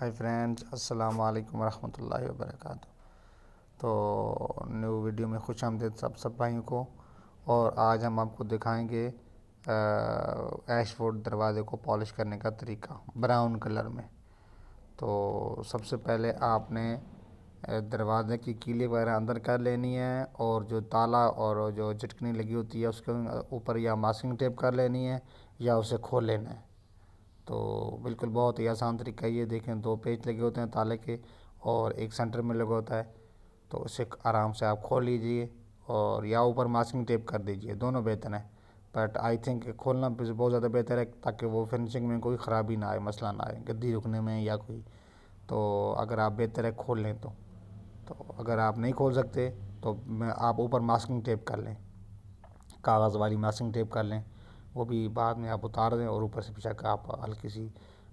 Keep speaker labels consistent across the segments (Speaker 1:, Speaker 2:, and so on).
Speaker 1: Hi friends, अस्सलाम वालेकुम रहमतुल्लाहि व बरकातहू। तो न्यू वीडियो में खुश आमदीद सब भाइयों को। और आज हम आपको दिखाएंगे ऐशवुड दरवाज़े को पॉलिश करने का तरीका ब्राउन कलर में। तो सबसे पहले आपने दरवाज़े की कीली वगैरह अंदर कर लेनी है और जो ताला और जो झटकनी लगी होती है उसके ऊपर या मास्किंग टेप कर लेनी है या उसे खोल लेना है। तो बिल्कुल बहुत ही आसान तरीका है। ये देखें, दो पेच लगे होते हैं ताले के और एक सेंटर में लगा होता है। तो उसे आराम से आप खोल लीजिए और या ऊपर मास्किंग टेप कर दीजिए, दोनों बेहतर है। बट आई थिंक खोलना बहुत ज़्यादा बेहतर है ताकि वो फिनिशिंग में कोई ख़राबी ना आए, मसला ना आए गद्दी रुकने में या कोई। तो अगर आप बेहतर है खोल लें तो अगर आप नहीं खोल सकते तो आप ऊपर मास्किंग टेप कर लें, कागज़ वाली मास्किंग टेप कर लें। वो भी बाद में आप उतार दें और ऊपर से पीछा कर आप हल्की सी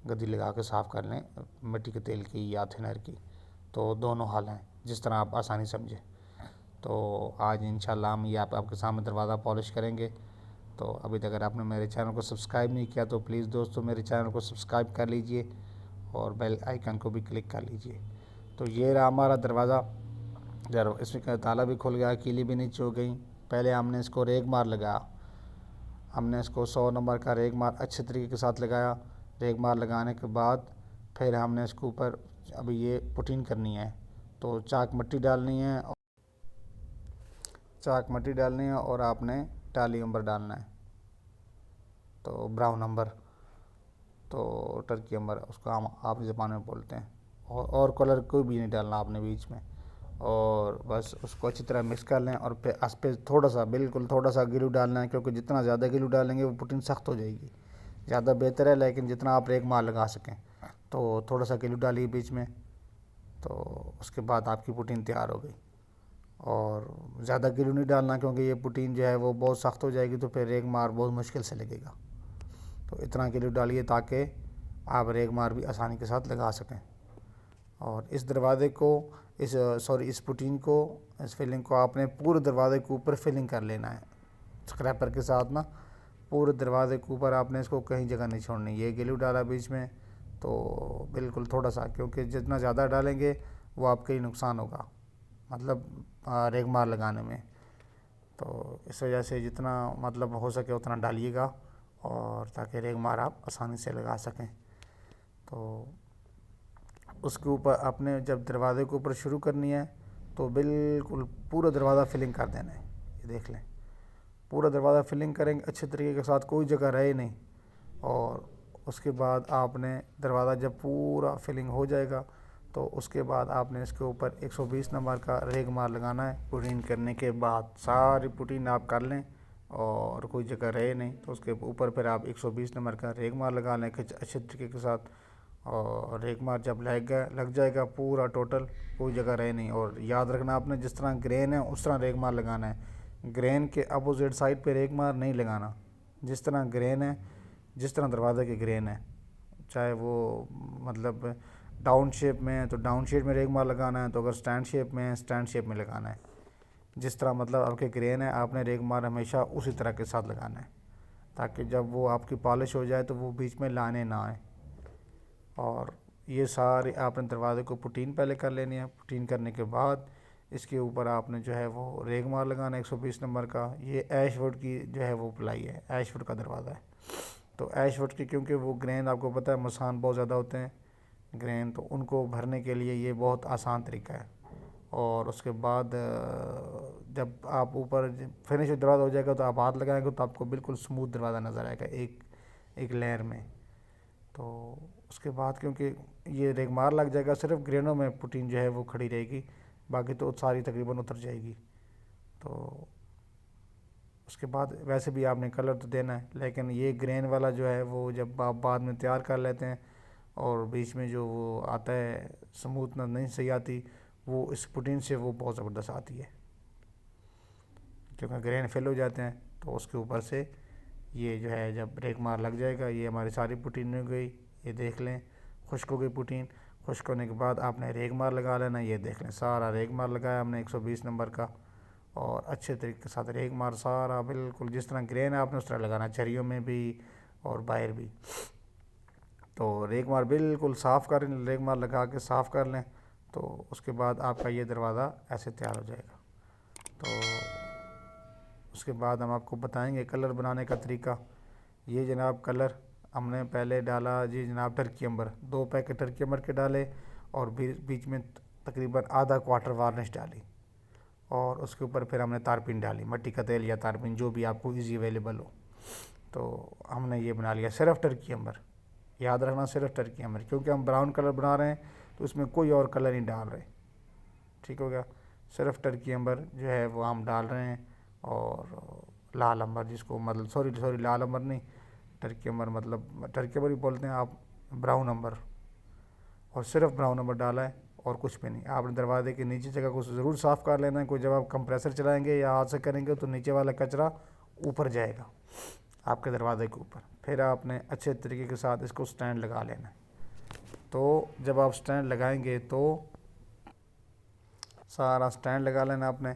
Speaker 1: गद्दी लगा के साफ़ कर लें, मिट्टी के तेल की या थिनर की। तो दोनों हाल हैं, जिस तरह आप आसानी समझें। तो आज इंशाल्लाह हम ये आपके सामने दरवाज़ा पॉलिश करेंगे। तो अभी तक अगर आपने मेरे चैनल को सब्सक्राइब नहीं किया तो प्लीज़ दोस्तों मेरे चैनल को सब्सक्राइब कर लीजिए और बेल आइकन को भी क्लिक कर लीजिए। तो ये रहा हमारा दरवाज़ा। इसमें ताला भी खुल गया, कीली भी नीचे हो गई। पहले हमने इसको रेग मार लगाया। हमने इसको 100 नंबर का रेग मार अच्छे तरीके के साथ लगाया। रेग मार लगाने के बाद फिर हमने इसके ऊपर अभी ये पुटीन करनी है। तो चाक मिट्टी डालनी है और आपने टाली अंबर डालना है। तो ब्राउन अंबर, तो टर्की अंबर उसको हम आप ज़बान में बोलते हैं। और कलर कोई भी नहीं डालना आपने बीच में। और बस उसको अच्छी तरह मिक्स कर लें और फिर इस पर बिल्कुल थोड़ा सा गिलू डालना है, क्योंकि जितना ज़्यादा गिलू डालेंगे वो पुटीन सख्त हो जाएगी। ज़्यादा बेहतर है, लेकिन जितना आप रेग मार लगा सकें। तो थोड़ा सा गिलू डालिए बीच में। तो उसके बाद आपकी पुटीन तैयार हो गई। और ज़्यादा गिलू नहीं डालना, क्योंकि ये पुटीन जो है वो बहुत सख्त हो जाएगी, तो फिर रेग मार बहुत मुश्किल से लगेगा। तो इतना गिलू डालिए ताकि आप रेग मार भी आसानी के साथ लगा सकें। और इस दरवाज़े को इस पुटीन को, इस फिलिंग को आपने पूरे दरवाज़े के ऊपर फिलिंग कर लेना है स्क्रैपर के साथ ना। पूरे दरवाज़े के ऊपर आपने इसको कहीं जगह नहीं छोड़नी। ये गिलू डाला बीच में तो बिल्कुल थोड़ा सा, क्योंकि जितना ज़्यादा डालेंगे वो आपके ही नुकसान होगा, मतलब रेग मार लगाने में। तो इस वजह से जितना मतलब हो सके उतना डालिएगा और ताकि रेग मार आप आसानी से लगा सकें। तो उसके ऊपर आपने जब दरवाज़े के ऊपर शुरू करनी है तो बिल्कुल पूरा दरवाज़ा फिलिंग कर देना है। ये देख लें, पूरा दरवाज़ा फिलिंग करेंगे अच्छे तरीके के साथ, कोई जगह रहे नहीं। और उसके बाद आपने दरवाज़ा जब पूरा फिलिंग हो जाएगा तो उसके बाद आपने इसके ऊपर 120 नंबर का रेग मार लगाना है। पुटीन करने के बाद सारी पुटीन आप कर लें और कोई जगह रहे नहीं तो उसके ऊपर फिर आप 120 नंबर का रेग मार लगा लें अच्छे तरीके के साथ। और रेग मार जब लग जाएगा पूरा टोटल, कोई जगह रहे नहीं। और याद रखना आपने जिस तरह ग्रेन है उस तरह रेग मार लगाना है। ग्रेन के अपोजिट साइड पे रेग मार नहीं लगाना। जिस तरह ग्रेन है, जिस तरह दरवाज़े के ग्रेन है, चाहे वो मतलब डाउन शेप में है तो डाउन शेप में रेग मार लगाना है, तो अगर स्टैंड शेप में है स्टैंड शेप में लगाना है। जिस तरह मतलब आपके ग्रेन है आपने रेग मार हमेशा उसी तरह के साथ लगाना है, ताकि जब वो आपकी पॉलिश हो जाए तो वो बीच में लाने ना आए। और ये सारी आपने दरवाज़े को पुटीन पहले कर लेनी है। पुटीन करने के बाद इसके ऊपर आपने जो है वो रेग मार लगाना है 120 नंबर का। ये ऐशवुड की जो है वो प्लाई है, ऐशवुड का दरवाज़ा है। तो ऐशवुड की, क्योंकि वो ग्रेन आपको पता है मसान बहुत ज़्यादा होते हैं ग्रेन, तो उनको भरने के लिए ये बहुत आसान तरीका है। और उसके बाद जब आप ऊपर फिनिश दरवाज़ा हो जाएगा तो आप हाथ लगाएंगे तो आपको बिल्कुल स्मूथ दरवाज़ा नज़र आएगा एक एक लेयर में। तो उसके बाद क्योंकि ये रेग मार लग जाएगा, सिर्फ ग्रेनों में पुटीन जो है वो खड़ी रहेगी, बाकी तो सारी तकरीबन उतर जाएगी। तो उसके बाद वैसे भी आपने कलर तो देना है, लेकिन ये ग्रेन वाला जो है वो जब आप बाद में तैयार कर लेते हैं और बीच में जो वो आता है स्मूथनेस नहीं सही आती, वो इस पुटीन से वो बहुत ज़बरदस्त आती है, क्योंकि ग्रेन फेल हो जाते हैं। तो उसके ऊपर से ये जो है जब रेग मार लग जाएगा, ये हमारी सारी पुटीन हो गई। ये देख लें खुश्क हो गई पुटीन। खुश्क होने के बाद आपने रेग मार लगा लेना। ये देख लें सारा रेग मार लगाया हमने 120 नंबर का, और अच्छे तरीके के साथ रेग मार सारा बिल्कुल जिस तरह ग्रेन है आपने उस तरह लगाना, झरियों में भी और बाहर भी। तो रेगमार बिल्कुल साफ़ कर रेगमार लगा के साफ़ कर लें। तो उसके बाद आपका ये दरवाज़ा ऐसे तैयार हो जाएगा। तो उसके बाद हम आपको बताएंगे कलर बनाने का तरीका। ये जनाब कलर हमने पहले डाला जी जनाब टर्की अंबर, 2 पैकेट टर्की अंबर के डाले और बीच में तकरीबन आधा क्वार्टर वार्निश डाली और उसके ऊपर फिर हमने तारपीन डाली, मट्टी का तेल या तारपीन जो भी आपको इजी अवेलेबल हो। तो हमने ये बना लिया सिर्फ टर्की अंबर, याद रखना सिर्फ टर्की अंबर, क्योंकि हम ब्राउन कलर बना रहे हैं तो उसमें कोई और कलर नहीं डाल रहे। ठीक हो गया, सिर्फ टर्की अंबर जो है वो हम डाल रहे हैं। और लाल अंबर जिसको मतलब सॉरी लाल अंबर नहीं, टर्की अंबर मतलब टर्की अंबर ही बोलते हैं आप, ब्राउन अंबर, और सिर्फ ब्राउन अंबर डाला है और कुछ भी नहीं। आपने दरवाजे के नीचे जगह को ज़रूर साफ़ कर लेना है, कोई जब आप कंप्रेसर चलाएंगे या हाथ से करेंगे तो नीचे वाला कचरा ऊपर जाएगा आपके दरवाजे के ऊपर। फिर आपने अच्छे तरीके के साथ इसको स्टैंड लगा लेना है। तो जब आप स्टैंड लगाएंगे तो सारा स्टैंड लगा लेना आपने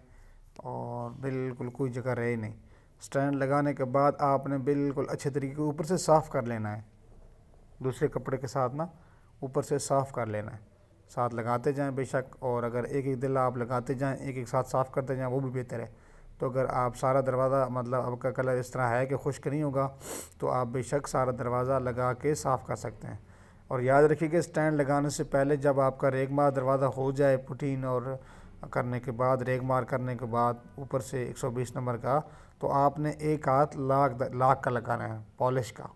Speaker 1: और बिल्कुल कोई जगह रहे नहीं। स्टैंड लगाने के बाद आपने बिल्कुल अच्छे तरीके से ऊपर से साफ़ कर लेना है, दूसरे कपड़े के साथ ना ऊपर से साफ़ कर लेना है, साथ लगाते जाएं बेशक। और अगर एक एक दिल आप लगाते जाएं, एक एक साथ साफ़ करते जाएं, वो भी बेहतर है। तो अगर आप सारा दरवाज़ा मतलब आपका कलर इस तरह है कि खुश्क नहीं होगा तो आप बेशक सारा दरवाज़ा लगा के साफ़ कर सकते हैं। और याद रखिए कि स्टैंड लगाने से पहले जब आपका रेगमार दरवाज़ा हो जाए पुटीन और करने के बाद, रेगमार करने के बाद ऊपर से 120 नंबर का, तो आपने एक हाथ लाख का लगाना है, पॉलिश का,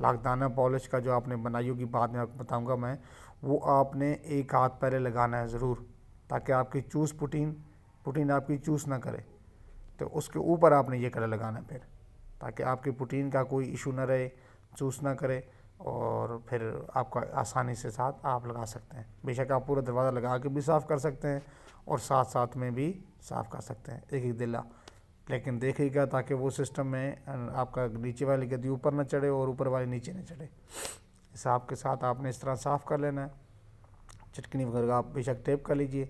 Speaker 1: लाखदाना पॉलिश का जो आपने बनाई होगी, बाद में आपको बताऊंगा मैं, वो आपने एक हाथ पहले लगाना है ज़रूर, ताकि आपकी चूस पुटीन आपकी चूस ना करे। तो उसके ऊपर आपने ये कलर लगाना है फिर, ताकि आपकी पुटीन का कोई इशू ना रहे, चूस ना करे, और फिर आपका आसानी से साथ आप लगा सकते हैं। बेशक आप पूरा दरवाज़ा लगा के भी साफ़ कर सकते हैं और साथ साथ में भी साफ़ कर सकते हैं एक एक दिला, लेकिन देखिएगा ताकि वो सिस्टम में आपका नीचे वाली गद्दी ऊपर ना चढ़े और ऊपर वाली नीचे ना चढ़े। हिसाब के साथ आपने इस तरह साफ़ कर लेना है। चिटकनी वगैरह आप बेशक टेप कर लीजिए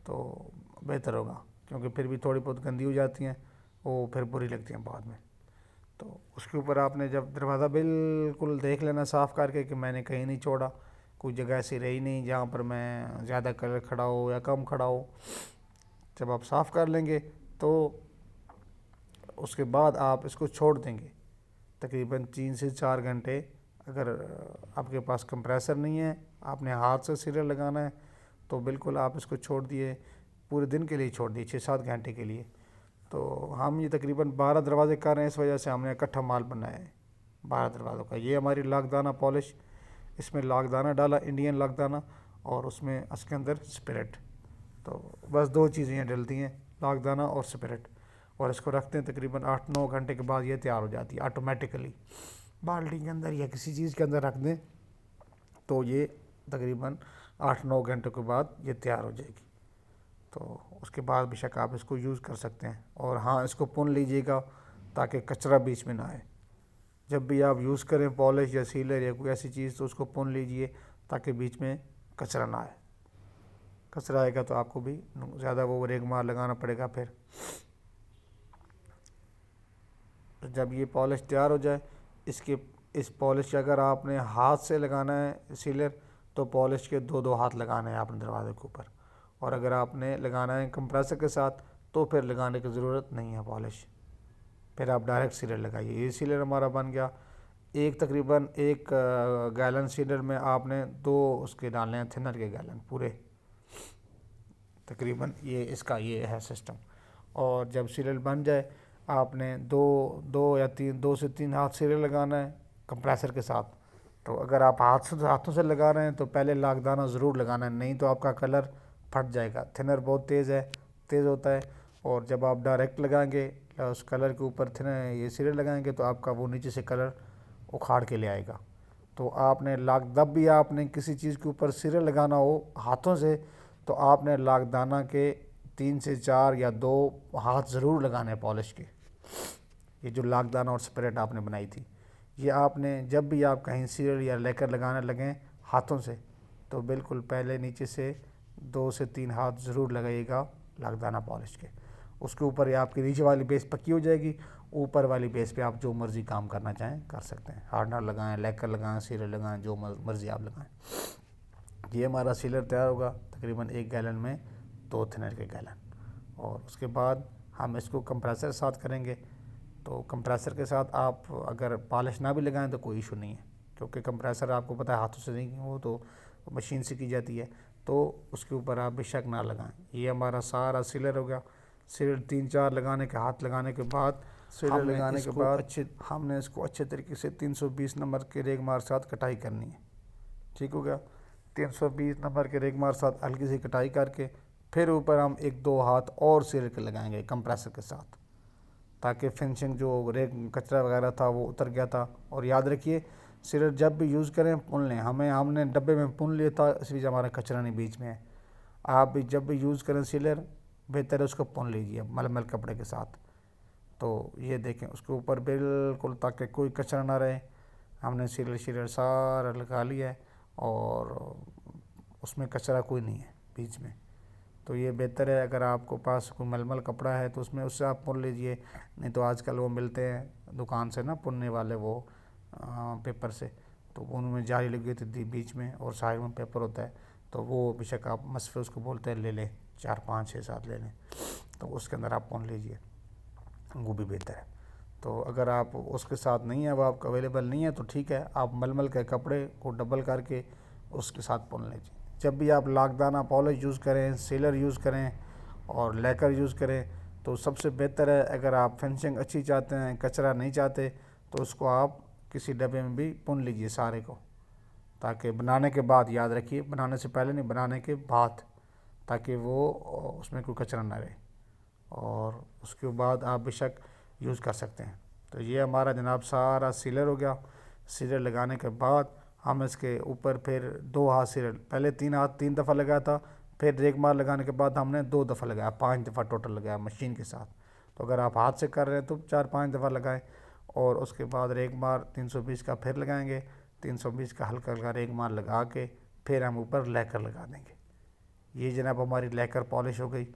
Speaker 1: तो बेहतर होगा, क्योंकि फिर भी थोड़ी बहुत गंदी हो जाती हैं, वो फिर बुरी लगती हैं बाद में। तो उसके ऊपर आपने जब दरवाज़ा बिल्कुल देख लेना साफ़ करके कि मैंने कहीं नहीं छोड़ा, कोई जगह ऐसी रही नहीं जहाँ पर मैं ज़्यादा कलर खड़ा हो या कम खड़ा हो। जब आप साफ़ कर लेंगे तो उसके बाद आप इसको छोड़ देंगे तकरीबन 3 से 4 घंटे। अगर आपके पास कंप्रेसर नहीं है, आपने हाथ से सीरियल लगाना है, तो बिल्कुल आप इसको छोड़ दिए, पूरे दिन के लिए छोड़ दिए, 6-7 घंटे के लिए। तो हम ये तकरीबन 12 दरवाजे कर रहे हैं, इस वजह से हमने इकट्ठा माल बनाया है 12 दरवाज़ों का। ये हमारी लाखदाना पॉलिश, इसमें लाखदाना डाला, इंडियन लाखदाना, और उसमें इसके अंदर स्पिरिट। तो बस 2 चीज़ें डलती हैं, लाखदाना और स्पिरिट, और इसको रखते हैं तकरीबन 8-9 घंटे के बाद ये तैयार हो जाती है ऑटोमेटिकली। बाल्टी के अंदर या किसी चीज़ के अंदर रख दें तो ये तकरीबन 8-9 घंटे के बाद ये तैयार हो जाएगी। तो उसके बाद बेशक आप इसको यूज़ कर सकते हैं। और हाँ, इसको पुन लीजिएगा ताकि कचरा बीच में ना आए। जब भी आप यूज़ करें पॉलिश या सीलर या कोई ऐसी चीज़, तो उसको पुन लीजिए ताकि बीच में कचरा ना आए। कचरा आएगा तो आपको भी ज़्यादा वो रेगमार लगाना पड़ेगा फिर। जब ये पॉलिश तैयार हो जाए, इस पॉलिश के अगर आपने हाथ से लगाना है सीलर, तो पॉलिश के 2-2 हाथ लगाने हैं आपने दरवाजे के ऊपर। और अगर आपने लगाना है कंप्रेसर के साथ तो फिर लगाने की ज़रूरत नहीं है पॉलिश, फिर आप डायरेक्ट सीलर लगाइए। ये सीलर हमारा बन गया। तकरीबन 1 गैलन सीलर में आपने 2 उसके डालने हैं, थिनर के गैलन पूरे तकरीबन। ये इसका ये है सिस्टम। और जब सीरियल बन जाए, आपने 2 से 3 हाथ सीरियल लगाना है कंप्रेसर के साथ। तो अगर आप हाथों से लगा रहे हैं तो पहले लाखदाना ज़रूर लगाना है, नहीं तो आपका कलर फट जाएगा। थिनर बहुत तेज़ होता है, और जब आप डायरेक्ट लगाएंगे उस कलर के ऊपर थिनर ये सीरियल लगाएंगे तो आपका वो नीचे से कलर उखाड़ के ले आएगा। तो आपने जब भी आपने किसी चीज़ के ऊपर सीरियल लगाना हो हाथों से, तो आपने लाखदाना के 3 से 4 या 2 हाथ ज़रूर लगाने हैं पॉलिश के। ये जो लाखदाना और स्प्रेड आपने बनाई थी, ये आपने जब भी आप कहीं सीरियल या लेकर लगाने लगें हाथों से, तो बिल्कुल पहले नीचे से 2 से 3 हाथ ज़रूर लगाइएगा लाखदाना पॉलिश के। उसके ऊपर या आपकी नीचे वाली बेस पक्की हो जाएगी, ऊपर वाली बेस पे आप जो मर्ज़ी काम करना चाहें कर सकते हैं। हार्डनर लगाएं, लैकर लगाएं, सीलर लगाएं, जो मर्ज़ी आप लगाएं। ये हमारा सीलर तैयार होगा तकरीबन 1 गैलन में 2 थिनर के गैलन। और उसके बाद हम इसको कंप्रेसर साथ करेंगे। तो कंप्रेसर के साथ आप अगर पॉलिश ना भी लगाएं तो कोई इशू नहीं है, क्योंकि कंप्रेसर आपको पता है हाथों से नहीं, वो तो मशीन से की जाती है, तो उसके ऊपर आप बेशक ना लगाएं। ये हमारा सारा सीलर हो गया। सीलर 3-4 लगाने के हाथ लगाने के बाद सीलर लगाने के बाद हमने इसको अच्छे तरीके से 320 नंबर के रेगमार साथ कटाई करनी है। ठीक हो गया। 320 नंबर के रेगमार साथ हल्की सी कटाई करके फिर ऊपर हम 1-2 हाथ और सीलर के लगाएंगे कंप्रेसर के साथ, ताकि फिनिशिंग जो रेग कचरा वगैरह था वो उतर गया था। और याद रखिए सीलर जब भी यूज़ करें पुन लें। हमने डब्बे में पुन लिया था, इसलिए हमारा कचरा नहीं बीच में है। आप भी जब भी यूज़ करें सीलर बेहतर है उसको पुन लीजिए मलमल कपड़े के साथ। तो ये देखें उसके ऊपर बिल्कुल ताकि कोई कचरा ना रहे। हमने सीलर सारा लगा लिया है और उसमें कचरा कोई नहीं है बीच में। तो ये बेहतर है, अगर आपको पास कोई मलमल कपड़ा है तो उसमें उससे आप पुन लीजिए, नहीं तो आजकल वो मिलते हैं दुकान से ना पुनने वाले, वो पेपर से, तो उनमें जाली लगी होती थी बीच में और साइड में पेपर होता है, तो वो बेशक आप मसफे उसको बोलते हैं ले लें, 4, 5, 6, 7 ले लें, तो उसके अंदर आप पुन लीजिए, वो भी बेहतर है। तो अगर आप उसके साथ नहीं है, वो आपका अवेलेबल नहीं है, तो ठीक है, आप मलमल के कपड़े को डबल करके उसके साथ पुन लीजिए। जब भी आप लाखदाना पॉलिश यूज़ करें, सीलर यूज़ करें और लैकर यूज़ करें, तो सबसे बेहतर है अगर आप फिनिशिंग अच्छी चाहते हैं, कचरा नहीं चाहते, तो उसको आप किसी डब्बे में भी पुन लीजिए सारे को, ताकि बनाने के बाद, याद रखिए बनाने से पहले नहीं, बनाने के बाद, ताकि वो उसमें कोई कचरा ना रहे, और उसके बाद आप बेशक यूज़ कर सकते हैं। तो ये हमारा जनाब सारा सीलर हो गया। सीलर लगाने के बाद हम इसके ऊपर फिर 2 हाथ सीलर, पहले 3 हाथ 3 दफ़ा लगाया था, फिर रेगमार लगाने के बाद हमने 2 दफ़ा लगाया, 5 दफ़ा टोटल लगाया मशीन के साथ। तो अगर आप हाथ से कर रहे हैं तो 4-5 दफ़ा लगाएं, और उसके बाद रेगमार 320 का फिर लगाएंगे, 320 का हल्का हल्का रेगमार लगा के फिर हम ऊपर लैकर लगा देंगे। ये जनाब हमारी लैकर पॉलिश हो गई।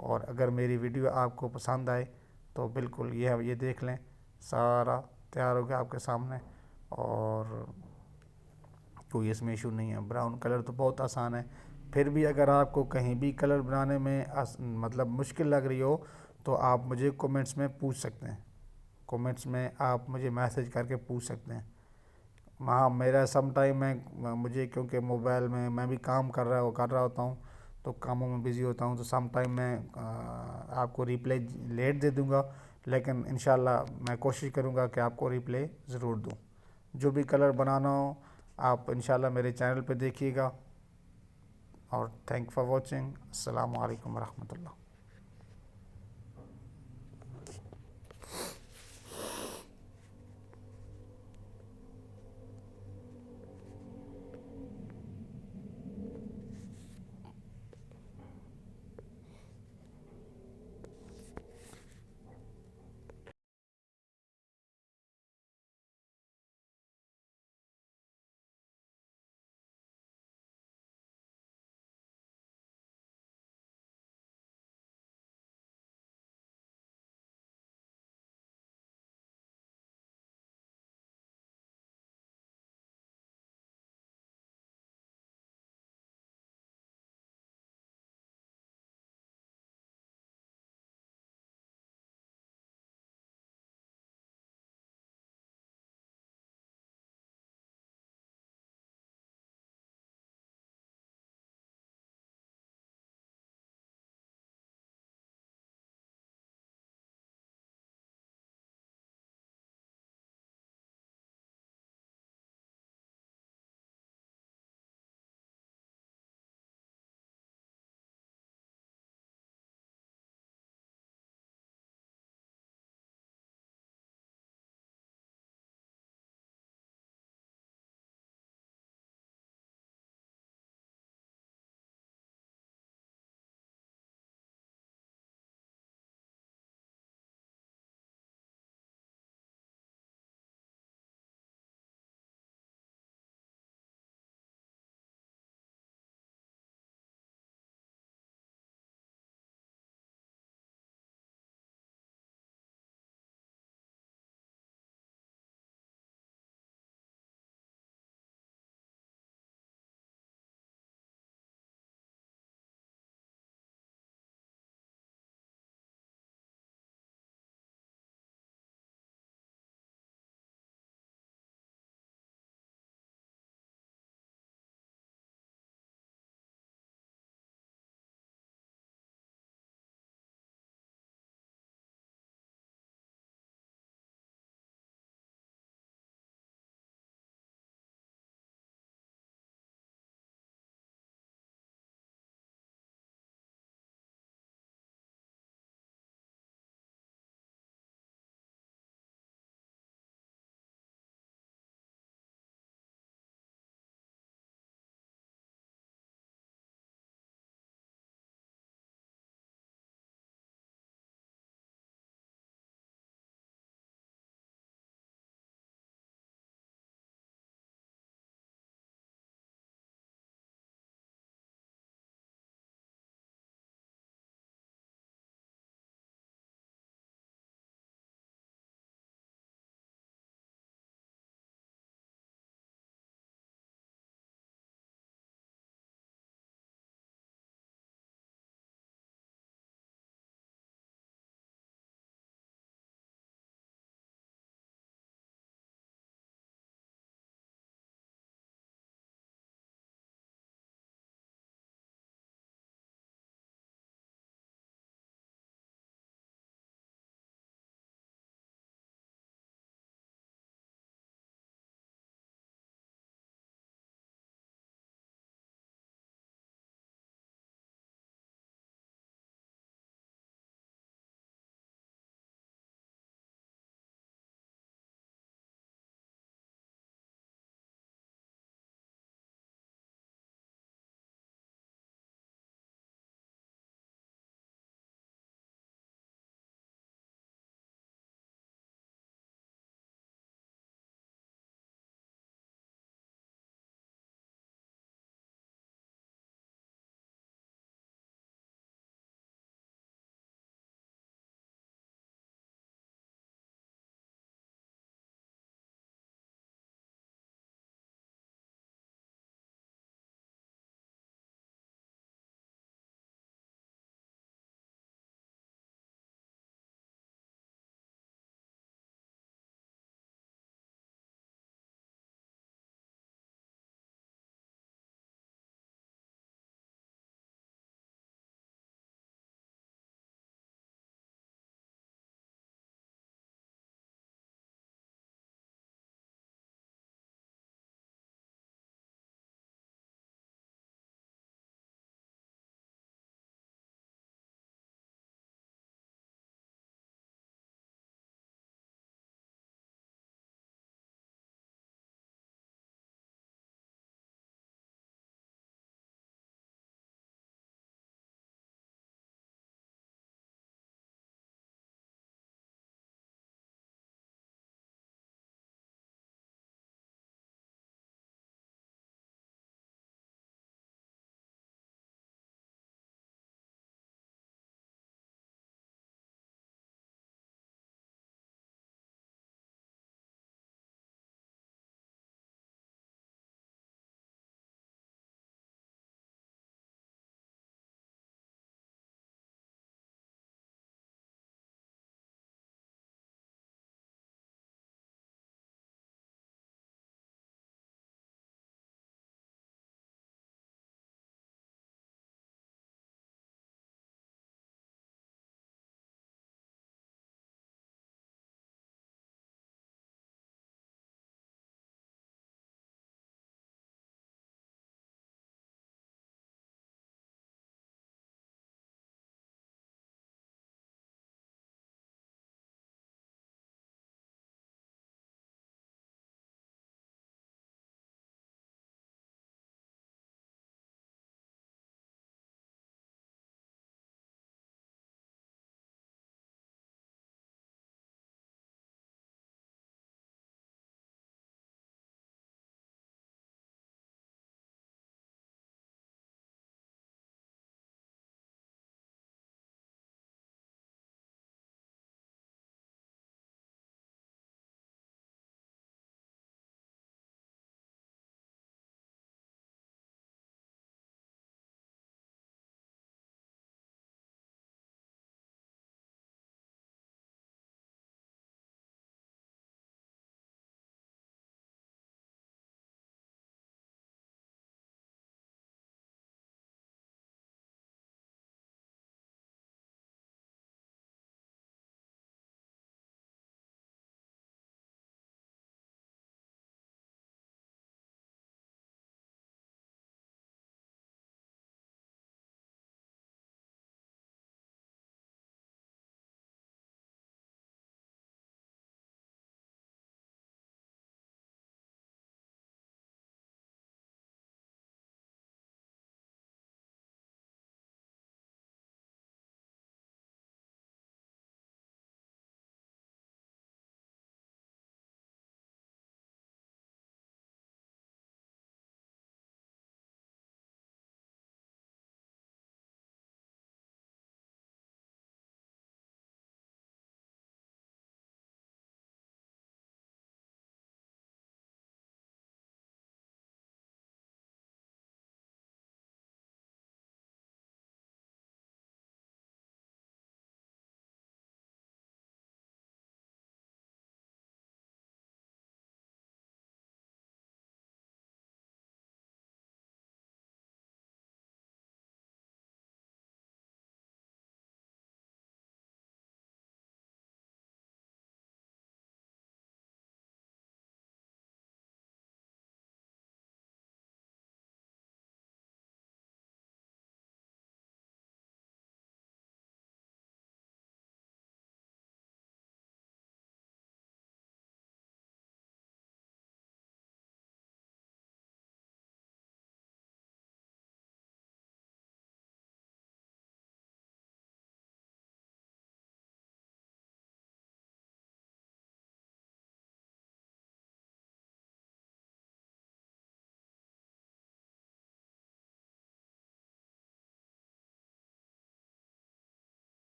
Speaker 1: और अगर मेरी वीडियो आपको पसंद आए तो बिल्कुल ये देख लें, सारा तैयार हो गया आपके सामने, और कोई इसमें इशू नहीं है। ब्राउन कलर तो बहुत आसान है, फिर भी अगर आपको कहीं भी कलर बनाने में मतलब मुश्किल लग रही हो तो आप मुझे कमेंट्स में पूछ सकते हैं। कमेंट्स में आप मुझे मैसेज करके पूछ सकते हैं। हाँ, मेरा सम टाइम मुझे क्योंकि मोबाइल में मैं भी काम कर रहा होता हूँ, तो कामों में बिज़ी होता हूँ, तो सम टाइम मैं आपको रिप्लाई लेट दे दूँगा, लेकिन इंशाल्लाह मैं कोशिश करूँगा कि आपको रिप्लाई ज़रूर दूँ। जो भी कलर बनाना हो आप इंशाल्लाह मेरे चैनल पे देखिएगा। और थैंक फॉर वॉचिंग। अस्सलामु अलैकुम रहमतुल्लाह।